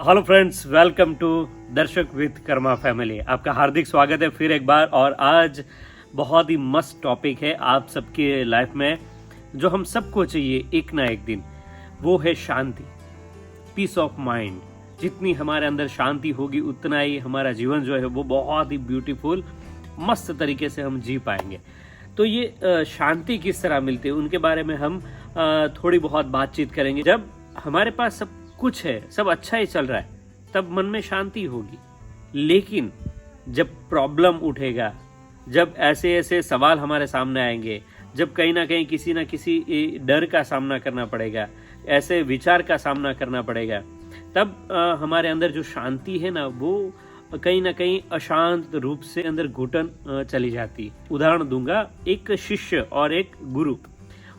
Hello friends, welcome to दर्शक with Karma family. आपका हार्दिक स्वागत है फिर एक बार। और आज बहुत ही मस्त टॉपिक है आप सबके लाइफ में, जो हम सबको चाहिए एक ना एक दिन। वो है शांति, पीस ऑफ माइंड। जितनी हमारे अंदर शांति होगी उतना ही हमारा जीवन जो है वो बहुत ही ब्यूटीफुल मस्त तरीके से हम जी पाएंगे। तो ये शांति किस तरह मिलती है उनके बारे में हम थोड़ी बहुत बातचीत करेंगे। जब हमारे पास सब कुछ है, सब अच्छा ही चल रहा है, तब मन में शांति होगी। लेकिन जब प्रॉब्लम उठेगा, जब ऐसे ऐसे सवाल हमारे सामने आएंगे, जब कहीं ना कहीं किसी ना किसी डर का सामना करना पड़ेगा, ऐसे विचार का सामना करना पड़ेगा, तब हमारे अंदर जो शांति है ना, वो कहीं ना कहीं अशांत रूप से अंदर घुटन चली जाती है। उदाहरण दूंगा, एक शिष्य और एक गुरु,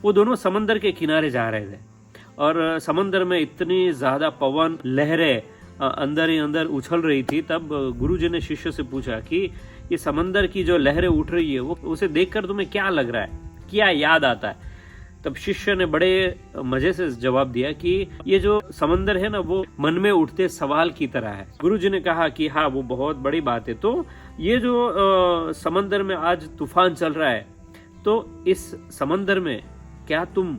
वो दोनों समंदर के किनारे जा रहे थे और समंदर में इतनी ज्यादा पवन लहरें अंदर ही अंदर उछल रही थी। तब गुरुजी ने शिष्य से पूछा कि ये समंदर की जो लहरें उठ रही है वो उसे देखकर तुम्हें क्या लग रहा है, क्या याद आता है? तब शिष्य ने बड़े मजे से जवाब दिया कि ये जो समंदर है ना, वो मन में उठते सवाल की तरह है। गुरुजी ने कहा कि हाँ, वो बहुत बड़ी बात है। तो ये जो समंदर में आज तूफान चल रहा है, तो इस समंदर में क्या तुम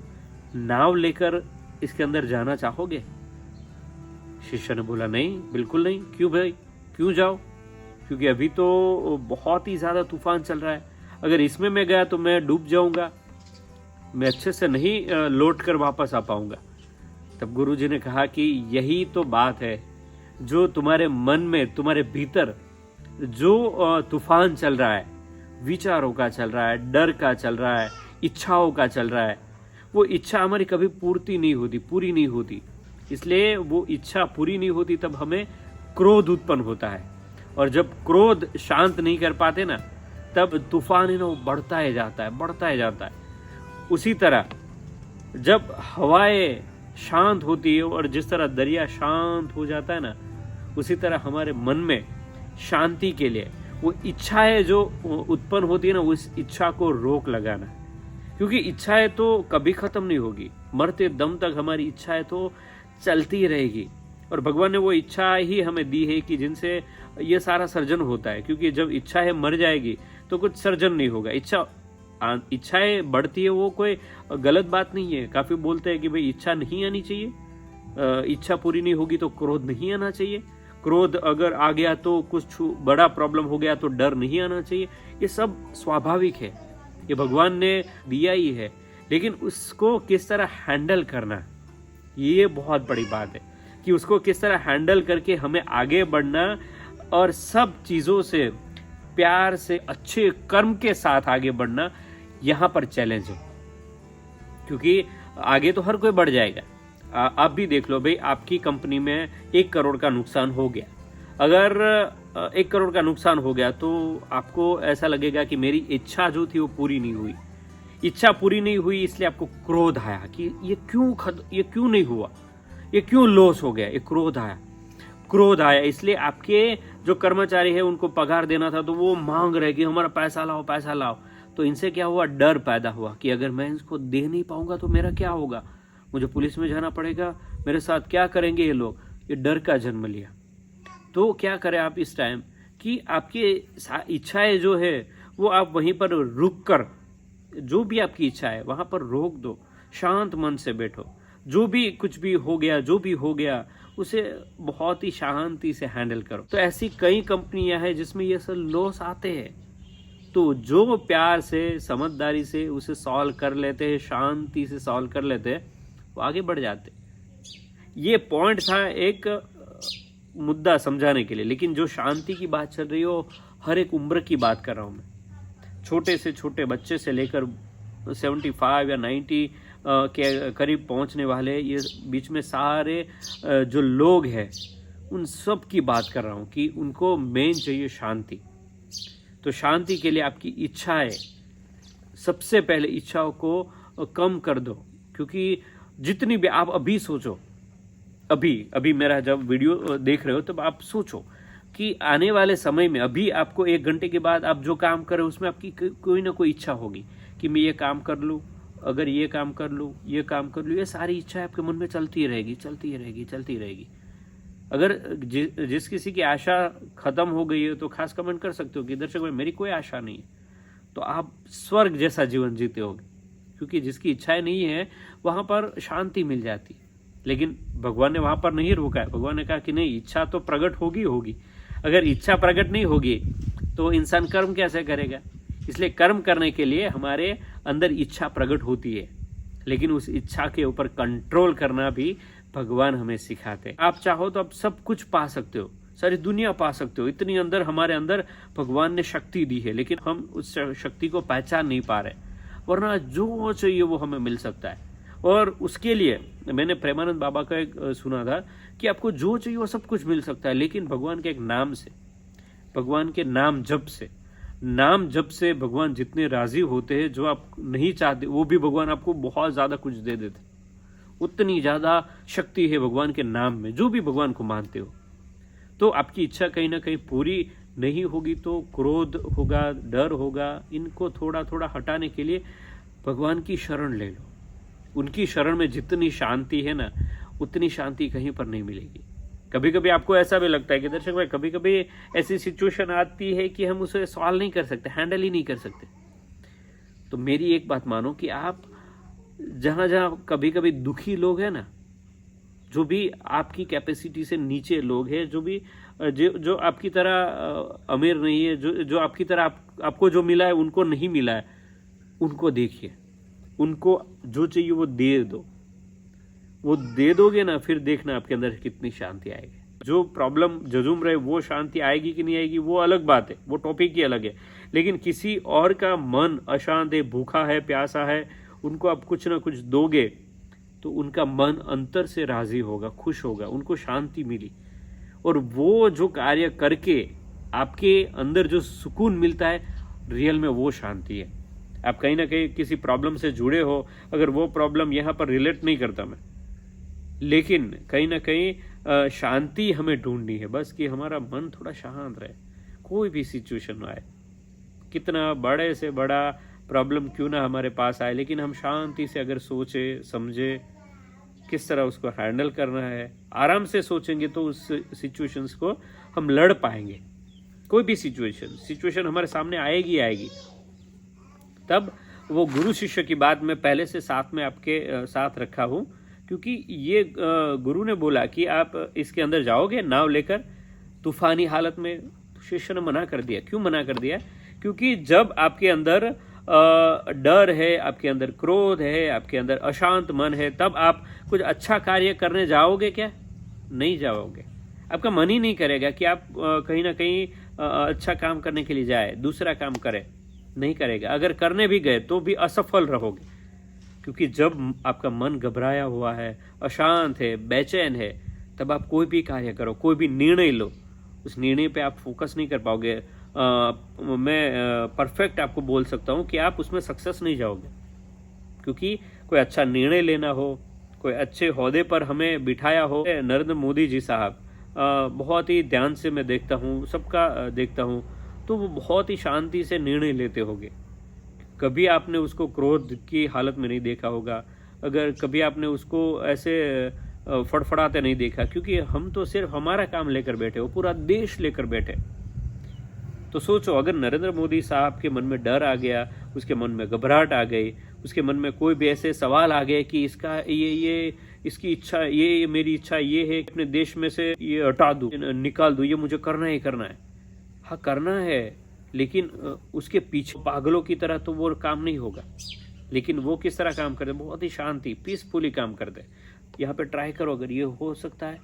नाव लेकर इसके अंदर जाना चाहोगे? शिष्य ने बोला, नहीं, बिल्कुल नहीं। क्यों भाई, क्यों जाओ? क्योंकि अभी तो बहुत ही ज्यादा तूफान चल रहा है, अगर इसमें मैं गया तो मैं डूब जाऊंगा, मैं अच्छे से नहीं लौट कर वापस आ पाऊंगा। तब गुरुजी ने कहा कि यही तो बात है, जो तुम्हारे मन में, तुम्हारे भीतर जो तूफान चल रहा है, विचारों का चल रहा है, डर का चल रहा है, इच्छाओं का चल रहा है, वो इच्छा हमारी कभी पूरी नहीं होती। इसलिए वो इच्छा पूरी नहीं होती, तब हमें क्रोध उत्पन्न होता है। और जब क्रोध शांत नहीं कर पाते ना, तब तूफान है ना, वो बढ़ता ही जाता है। उसी तरह जब हवाएं शांत होती है और जिस तरह दरिया शांत हो जाता है ना, उसी तरह हमारे मन में शांति के लिए वो इच्छाएं जो उत्पन्न होती है ना, उस इच्छा को रोक लगाना। क्योंकि इच्छाएं तो कभी खत्म नहीं होगी, मरते दम तक हमारी इच्छाएं तो चलती रहेगी। और भगवान ने वो इच्छा ही हमें दी है कि जिनसे ये सारा सर्जन होता है। क्योंकि जब इच्छाएं मर जाएगी तो कुछ सर्जन नहीं होगा। इच्छाएं बढ़ती है, वो कोई गलत बात नहीं है। काफी बोलते हैं कि भाई इच्छा नहीं आनी चाहिए, इच्छा पूरी नहीं होगी तो क्रोध नहीं आना चाहिए, क्रोध अगर आ गया तो कुछ बड़ा प्रॉब्लम हो गया तो डर नहीं आना चाहिए। ये सब स्वाभाविक है, ये भगवान ने दिया ही है। लेकिन उसको किस तरह हैंडल करना, ये बहुत बड़ी बात है कि उसको किस तरह हैंडल करके हमें आगे बढ़ना और सब चीजों से प्यार से, अच्छे कर्म के साथ आगे बढ़ना, यहां पर चैलेंज है। क्योंकि आगे तो हर कोई बढ़ जाएगा। आप भी देख लो भाई, आपकी कंपनी में 1 करोड़ का नुकसान हो गया। अगर 1 करोड़ का नुकसान हो गया तो आपको ऐसा लगेगा कि मेरी इच्छा जो थी वो पूरी नहीं हुई। इच्छा पूरी नहीं हुई इसलिए आपको क्रोध आया कि ये क्यों नहीं हुआ, ये क्यों लॉस हो गया। ये क्रोध आया इसलिए आपके जो कर्मचारी है उनको पगार देना था, तो वो मांग रहे कि हमारा पैसा लाओ। तो इनसे क्या हुआ, डर पैदा हुआ कि अगर मैं इसको दे नहीं पाऊंगा तो मेरा क्या होगा, मुझे पुलिस में जाना पड़ेगा, मेरे साथ क्या करेंगे ये लोग। ये डर का जन्म लिया। तो क्या करें आप इस टाइम कि आपकी इच्छाएं जो है वो आप वहीं पर रुक कर, जो भी आपकी इच्छा है वहां पर रोक दो, शांत मन से बैठो। जो भी कुछ भी हो गया उसे बहुत ही शांति से हैंडल करो। तो ऐसी कई कंपनियां हैं जिसमें ये सब लॉस आते हैं, तो जो प्यार से, समझदारी से उसे सॉल्व कर लेते हैं, शांति से सॉल्व कर लेते हैं, वो आगे बढ़ जाते। ये पॉइंट था एक मुद्दा समझाने के लिए। लेकिन जो शांति की बात चल रही है वो हर एक उम्र की बात कर रहा हूं मैं। छोटे से छोटे बच्चे से लेकर 75 या 90 के करीब पहुंचने वाले, ये बीच में सारे जो लोग हैं, उन सब की बात कर रहा हूं कि उनको मेन चाहिए शांति। तो शांति के लिए आपकी इच्छाएं, सबसे पहले इच्छाओं को कम कर दो। क्योंकि जितनी भी आप अभी सोचो, अभी मेरा जब वीडियो देख रहे हो तब आप सोचो कि आने वाले समय में, अभी आपको 1 घंटे के बाद आप जो काम कर रहे हो उसमें आपकी कोई ना कोई इच्छा होगी कि मैं ये काम कर लूँ, अगर ये काम कर लूँ, ये सारी इच्छाएं आपके मन में चलती रहेगी। अगर जिस किसी की आशा खत्म हो गई है तो खास कमेंट कर सकते हो कि दर्शक भाई मेरी कोई आशा नहीं है, तो आप स्वर्ग जैसा जीवन जीते होगे, क्योंकि जिसकी इच्छाएं नहीं है वहां पर शांति मिल जाती है। लेकिन भगवान ने वहां पर नहीं रोका है। भगवान ने कहा कि नहीं, इच्छा तो प्रकट होगी होगी। अगर इच्छा प्रकट नहीं होगी तो इंसान कर्म कैसे करेगा? इसलिए कर्म करने के लिए हमारे अंदर इच्छा प्रकट होती है, लेकिन उस इच्छा के ऊपर कंट्रोल करना भी भगवान हमें सिखाते हैं। आप चाहो तो आप सब कुछ पा सकते हो, सारी दुनिया पा सकते हो, इतनी अंदर हमारे अंदर भगवान ने शक्ति दी है, लेकिन हम उस शक्ति को पहचान नहीं पा रहे। वरना जो चाहिए वो हमें मिल सकता है। और उसके लिए मैंने प्रेमानंद बाबा का एक सुना था कि आपको जो चाहिए वो सब कुछ मिल सकता है, लेकिन भगवान के एक नाम से, भगवान के नाम जप से भगवान जितने राजी होते हैं, जो आप नहीं चाहते वो भी भगवान आपको बहुत ज्यादा कुछ दे देते। उतनी ज्यादा शक्ति है भगवान के नाम में, जो भी भगवान को मानते हो। तो आपकी इच्छा कहीं ना कहीं पूरी नहीं होगी तो क्रोध होगा, डर होगा, इनको थोड़ा थोड़ा हटाने के लिए भगवान की शरण ले लो। उनकी शरण में जितनी शांति है ना, उतनी शांति कहीं पर नहीं मिलेगी। कभी कभी आपको ऐसा भी लगता है कि दर्शक भाई कभी कभी ऐसी सिचुएशन आती है कि हम उसे सॉल्व नहीं कर सकते, हैंडल ही नहीं कर सकते। तो मेरी एक बात मानो कि आप जहां जहां कभी कभी दुखी लोग हैं ना, जो भी आपकी कैपेसिटी से नीचे लोग हैं, जो आपकी तरह अमीर नहीं है, जो आपकी तरह आपको जो मिला है उनको नहीं मिला है, उनको देखिए, उनको जो चाहिए वो दे दो। वो दे दोगे ना, फिर देखना आपके अंदर कितनी शांति आएगी। जो प्रॉब्लम जजुम रहे वो शांति आएगी कि नहीं आएगी वो अलग बात है, वो टॉपिक ही अलग है। लेकिन किसी और का मन अशांत है, भूखा है, प्यासा है, उनको आप कुछ ना कुछ दोगे तो उनका मन अंतर से राजी होगा, खुश होगा, उनको शांति मिली। और वो जो कार्य करके आपके अंदर जो सुकून मिलता है, रियल में वो शांति है। आप कहीं ना कहीं किसी प्रॉब्लम से जुड़े हो, अगर वो प्रॉब्लम यहाँ पर रिलेट नहीं करता मैं, लेकिन कहीं ना कहीं शांति हमें ढूंढनी है, बस कि हमारा मन थोड़ा शांत रहे। कोई भी सिचुएशन आए, कितना बड़े से बड़ा प्रॉब्लम क्यों ना हमारे पास आए, लेकिन हम शांति से अगर सोचे समझे किस तरह उसको हैंडल करना है, आराम से सोचेंगे तो उस सिचुएशंस को हम लड़ पाएंगे। कोई भी सिचुएशन हमारे सामने आएगी। तब वो गुरु शिष्य की बात मैं पहले से साथ में आपके साथ रखा हूं, क्योंकि ये गुरु ने बोला कि आप इसके अंदर जाओगे नाव लेकर तूफानी हालत में। तो शिष्य ने मना कर दिया। क्यों मना कर दिया? क्योंकि जब आपके अंदर डर है, आपके अंदर क्रोध है, आपके अंदर अशांत मन है, तब आप कुछ अच्छा कार्य करने जाओगे क्या? नहीं जाओगे। आपका मन ही नहीं करेगा कि आप कहीं ना कहीं अच्छा काम करने के लिए जाए, दूसरा काम करे, नहीं करेगा। अगर करने भी गए तो भी असफल रहोगे, क्योंकि जब आपका मन घबराया हुआ है, अशांत है, बेचैन है, तब आप कोई भी कार्य करो, कोई भी निर्णय लो, उस निर्णय पे आप फोकस नहीं कर पाओगे। मैं परफेक्ट आपको बोल सकता हूँ कि आप उसमें सक्सेस नहीं जाओगे, क्योंकि कोई अच्छा निर्णय लेना हो, कोई अच्छे ओहदे पर हमें बिठाया हो। नरेंद्र मोदी जी साहब बहुत ही ध्यान से मैं देखता हूँ, सबका देखता हूँ, तो वो बहुत ही शांति से निर्णय लेते होंगे। कभी आपने उसको क्रोध की हालत में नहीं देखा होगा, अगर कभी आपने उसको ऐसे फड़फड़ाते नहीं देखा, क्योंकि हम तो सिर्फ हमारा काम लेकर बैठे, वो पूरा देश लेकर बैठे। तो सोचो, अगर नरेंद्र मोदी साहब के मन में डर आ गया, उसके मन में घबराहट आ गई, उसके मन में कोई भी ऐसे सवाल आ गए कि इसका ये इसकी इच्छा, ये मेरी इच्छा ये है, अपने देश में से ये हटा दूं, निकाल दूं, ये मुझे करना ही करना है। हाँ, करना है, लेकिन उसके पीछे पागलों की तरह तो वो काम नहीं होगा। लेकिन वो किस तरह काम करते? बहुत ही शांति, पीसफुली काम करते। यहाँ पे ट्राई करो, अगर ये हो सकता है,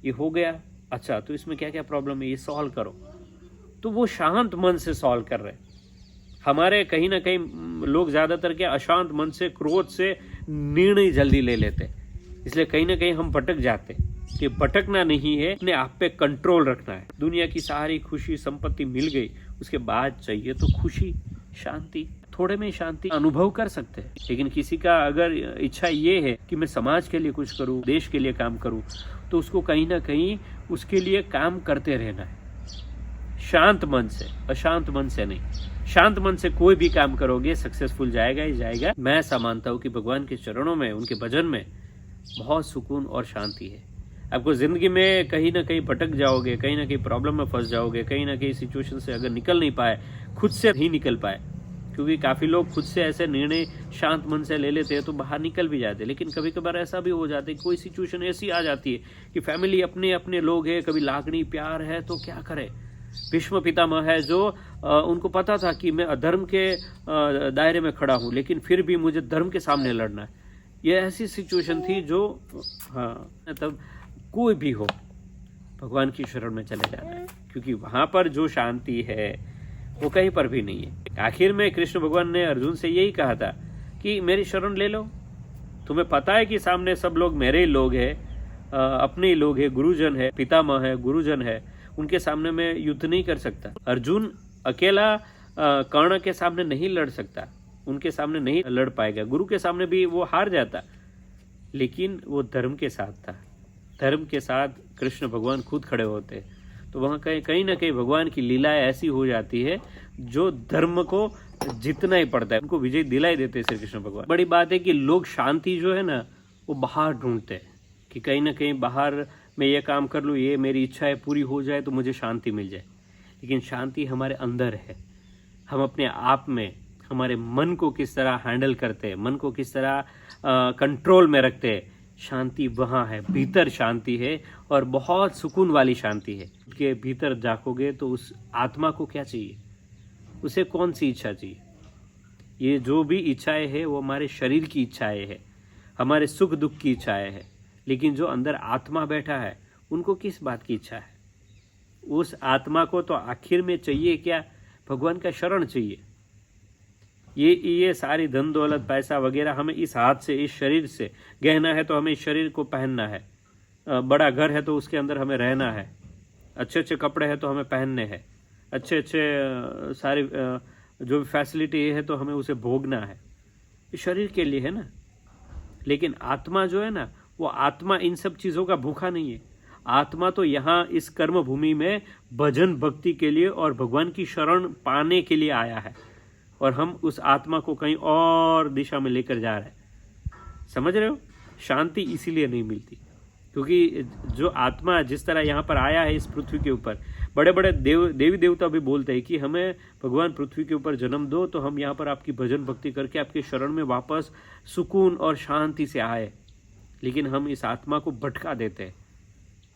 ये हो गया, अच्छा तो इसमें क्या क्या प्रॉब्लम है, ये सॉल्व करो। तो वो शांत मन से सॉल्व कर रहे। हमारे कहीं ना कहीं लोग ज्यादातर क्या अशांत मन से, क्रोध से निर्णय जल्दी ले लेते, इसलिए कहीं ना कहीं हम भटक जाते। कि भटकना नहीं है, अपने आप पे कंट्रोल रखना है। दुनिया की सारी खुशी संपत्ति मिल गई, उसके बाद चाहिए तो खुशी, शांति, थोड़े में शांति अनुभव कर सकते हैं। लेकिन किसी का अगर इच्छा ये है कि मैं समाज के लिए कुछ करूं, देश के लिए काम करूं, तो उसको कहीं ना कहीं उसके लिए काम करते रहना है, शांत मन से, अशांत मन से नहीं। शांत मन से कोई भी काम करोगे सक्सेसफुल जाएगा ही जाएगा। मैं ऐसा मानता हूं कि भगवान के चरणों में, उनके भजन में बहुत सुकून और शांति है। आपको ज़िंदगी में कहीं ना कहीं भटक जाओगे, कहीं ना कहीं प्रॉब्लम में फंस जाओगे, कहीं ना कहीं सिचुएशन से अगर निकल नहीं पाए, खुद से नहीं निकल पाए, क्योंकि काफ़ी लोग खुद से ऐसे निर्णय शांत मन से ले लेते हैं तो बाहर निकल भी जाते हैं। लेकिन कभी कभार ऐसा भी हो जाता है, कोई सिचुएशन ऐसी आ जाती है कि फैमिली अपने अपने लोग हैं, कभी लागणी प्यार है, तो क्या करें। भीष्म पितामह है जो उनको पता था कि मैं अधर्म के दायरे में खड़ा हूँ, लेकिन फिर भी मुझे धर्म के सामने लड़ना है। ये ऐसी सिचुएशन थी जो तब कोई भी हो भगवान की शरण में चले जाना है, क्योंकि वहां पर जो शांति है वो कहीं पर भी नहीं है। आखिर में कृष्ण भगवान ने अर्जुन से यही कहा था कि मेरी शरण ले लो। तुम्हें पता है कि सामने सब लोग मेरे ही लोग हैं, अपने ही लोग हैं, गुरुजन है, पितामह है, गुरुजन है, उनके सामने मैं युद्ध नहीं कर सकता। अर्जुन अकेला कर्ण के सामने नहीं लड़ सकता, उनके सामने नहीं लड़ पाएगा, गुरु के सामने भी वो हार जाता, लेकिन वो धर्म के साथ था। धर्म के साथ कृष्ण भगवान खुद खड़े होते, तो वहाँ कहीं ना कहीं भगवान की लीलाएं ऐसी हो जाती है जो धर्म को जितना ही पड़ता है उनको विजय दिलाई देते हैं श्री कृष्ण भगवान। बड़ी बात है कि लोग शांति जो है ना वो बाहर ढूंढते हैं कि कहीं ना कहीं बाहर मैं ये काम कर लूँ, ये मेरी इच्छा है पूरी हो जाए तो मुझे शांति मिल जाए। लेकिन शांति हमारे अंदर है। हम अपने आप में हमारे मन को किस तरह हैंडल करते हैं, मन को किस तरह कंट्रोल में रखते हैं, शांति वहाँ है, भीतर शांति है और बहुत सुकून वाली शांति है। उसके भीतर झाँकोगे तो उस आत्मा को क्या चाहिए, उसे कौन सी इच्छा चाहिए। ये जो भी इच्छाएं है वो हमारे शरीर की इच्छाएं है, हमारे सुख दुख की इच्छाएं है, लेकिन जो अंदर आत्मा बैठा है उनको किस बात की इच्छा है। उस आत्मा को तो आखिर में चाहिए क्या, भगवान का शरण चाहिए। ये सारी धन दौलत पैसा वगैरह हमें इस हाथ से, इस शरीर से, गहना है तो हमें इस शरीर को पहनना है, बड़ा घर है तो उसके अंदर हमें रहना है, अच्छे अच्छे कपड़े हैं तो हमें पहनने हैं, अच्छे अच्छे सारी जो भी फैसिलिटी है तो हमें उसे भोगना है। ये शरीर के लिए है ना। लेकिन आत्मा जो है ना, वो आत्मा इन सब चीज़ों का भूखा नहीं है। आत्मा तो यहाँ इस कर्म भूमि में भजन भक्ति के लिए और भगवान की शरण पाने के लिए आया है, और हम उस आत्मा को कहीं और दिशा में लेकर जा रहे हैं। समझ रहे हो। शांति इसीलिए नहीं मिलती क्योंकि जो आत्मा जिस तरह यहाँ पर आया है इस पृथ्वी के ऊपर, बड़े बड़े देवी देवता भी बोलते हैं कि हमें भगवान पृथ्वी के ऊपर जन्म दो तो हम यहाँ पर आपकी भजन भक्ति करके आपके शरण में वापस सुकून और शांति से आए। लेकिन हम इस आत्मा को भटका देते हैं।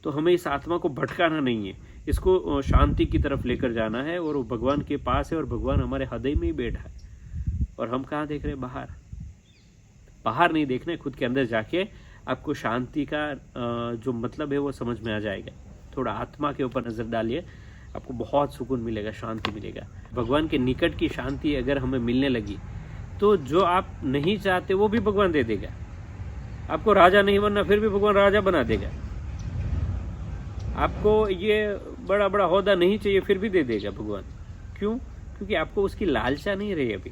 तो हमें इस आत्मा को भटकाना नहीं है, इसको शांति की तरफ लेकर जाना है, और वो भगवान के पास है और भगवान हमारे हृदय में ही बैठा है। और हम कहाँ देख रहे हैं, बाहर। बाहर नहीं देखना है, खुद के अंदर जाके आपको शांति का जो मतलब है वो समझ में आ जाएगा। थोड़ा आत्मा के ऊपर नजर डालिए, आपको बहुत सुकून मिलेगा, शांति मिलेगा। भगवान के निकट की शांति अगर हमें मिलने लगी तो जो आप नहीं चाहते वो भी भगवान दे देगा। आपको राजा नहीं बनना फिर भी भगवान राजा बना देगा। आपको ये बड़ा बड़ा ओहदा नहीं चाहिए फिर भी दे देगा भगवान। क्यों? क्योंकि आपको उसकी लालसा नहीं रही अभी।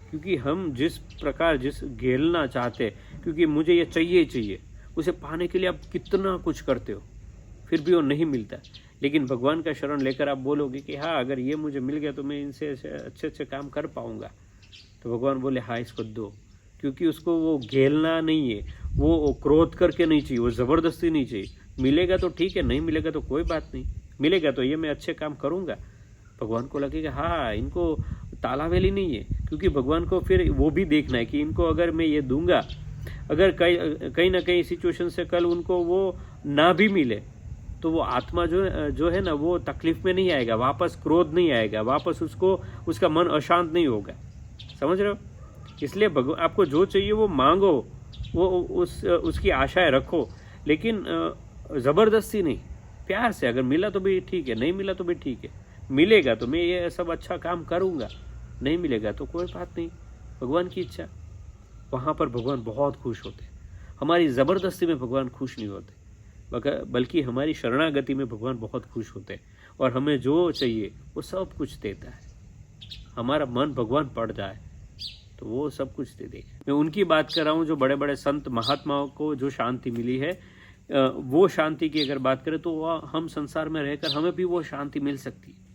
क्योंकि हम जिस प्रकार जिस घेरना चाहते, क्योंकि मुझे ये चाहिए, उसे पाने के लिए आप कितना कुछ करते हो फिर भी वो नहीं मिलता। लेकिन भगवान का शरण लेकर आप बोलोगे कि हाँ अगर ये मुझे मिल गया तो मैं इनसे अच्छे अच्छे काम कर पाऊंगा, तो भगवान बोले हाँ इसको दो। क्योंकि उसको वो घेरना नहीं है, वो क्रोध करके नहीं चाहिए, वो ज़बरदस्ती नहीं चाहिए। मिलेगा तो ठीक है, नहीं मिलेगा तो कोई बात नहीं, मिलेगा तो ये मैं अच्छे काम करूँगा। भगवान को लगेगा हाँ इनको तालावेली नहीं है, क्योंकि भगवान को फिर वो भी देखना है कि इनको अगर मैं ये दूंगा, अगर कहीं ना कहीं सिचुएशन से कल उनको वो ना भी मिले तो वो आत्मा जो है ना वो तकलीफ में नहीं आएगा, वापस क्रोध नहीं आएगा, वापस उसका मन अशांत नहीं होगा। समझ रहे हो। इसलिए आपको जो चाहिए वो मांगो, वो उसकी आशाएं रखो, लेकिन ज़बरदस्ती नहीं, प्यार से। अगर मिला तो भी ठीक है, नहीं मिला तो भी ठीक है। मिलेगा तो मैं ये सब अच्छा काम करूँगा, नहीं मिलेगा तो कोई बात नहीं, भगवान की इच्छा। वहाँ पर भगवान बहुत खुश होते। हमारी ज़बरदस्ती में भगवान खुश नहीं होते, बल्कि हमारी शरणागति में भगवान बहुत खुश होते हैं और हमें जो चाहिए वो सब कुछ देता है। हमारा मन भगवान पड़ जाए तो वो सब कुछ दे देगा। मैं उनकी बात कर रहा हूँ जो बड़े बड़े संत महात्माओं को जो शांति मिली है। वो शांति की अगर बात करें तो वह हम संसार में रहकर हमें भी वो शांति मिल सकती है।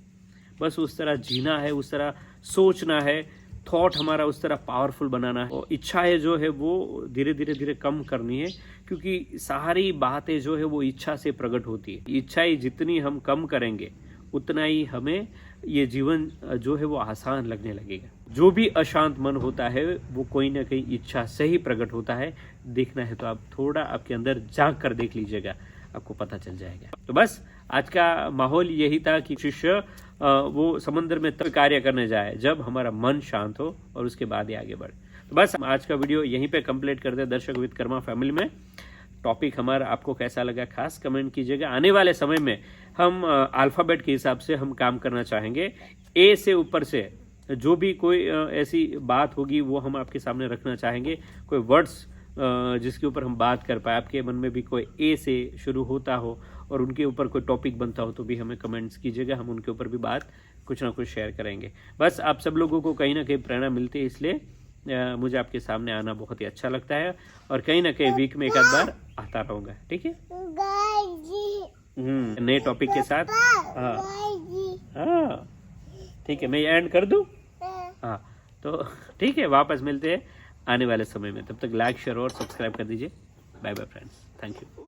बस उस तरह जीना है, उस तरह सोचना है, थॉट हमारा उस तरह पावरफुल बनाना है, और इच्छाएं जो है वो धीरे धीरे कम करनी है, क्योंकि सारी बातें जो है वो इच्छा से प्रकट होती है। इच्छाएं जितनी हम कम करेंगे उतना ही हमें ये जीवन जो है वो आसान लगने लगेगा। जो भी अशांत मन होता है वो कोई ना कोई इच्छा से ही प्रकट होता है। देखना है तो आप थोड़ा आपके अंदर झांक कर देख लीजिएगा, आपको पता चल जाएगा। तो बस आज का माहौल यही था कि शिष्य वो समंदर में तब कार्य करने जाए जब हमारा मन शांत हो, और उसके बाद ही आगे बढ़े। तो बस आज का वीडियो यहीं पे कंप्लीट करते हैं दर्शक विद कर्मा फैमिली में। टॉपिक हमारा आपको कैसा लगा खास कमेंट कीजिएगा। आने वाले समय में हम अल्फ़ाबेट के हिसाब से हम काम करना चाहेंगे। ए से ऊपर से जो भी कोई ऐसी बात होगी वो हम आपके सामने रखना चाहेंगे। कोई वर्ड्स जिसके ऊपर हम बात कर पाए, आपके मन में भी कोई ए से शुरू होता हो और उनके ऊपर कोई टॉपिक बनता हो तो भी हमें कमेंट्स कीजिएगा, हम उनके ऊपर भी बात कुछ ना कुछ शेयर करेंगे। बस आप सब लोगों को कहीं ना कहीं प्रेरणा मिलती है, इसलिए मुझे आपके सामने आना बहुत ही अच्छा लगता है, और कहीं ना कहीं वीक में एक आध बार आता रहूँगा। ठीक है, नए टॉपिक के साथ। हाँ ठीक है, मैं एंड कर दूँ। हाँ तो ठीक है, वापस मिलते हैं आने वाले समय में। तब तक लाइक शेयर और सब्सक्राइब कर दीजिए। Bye bye friends, thank you.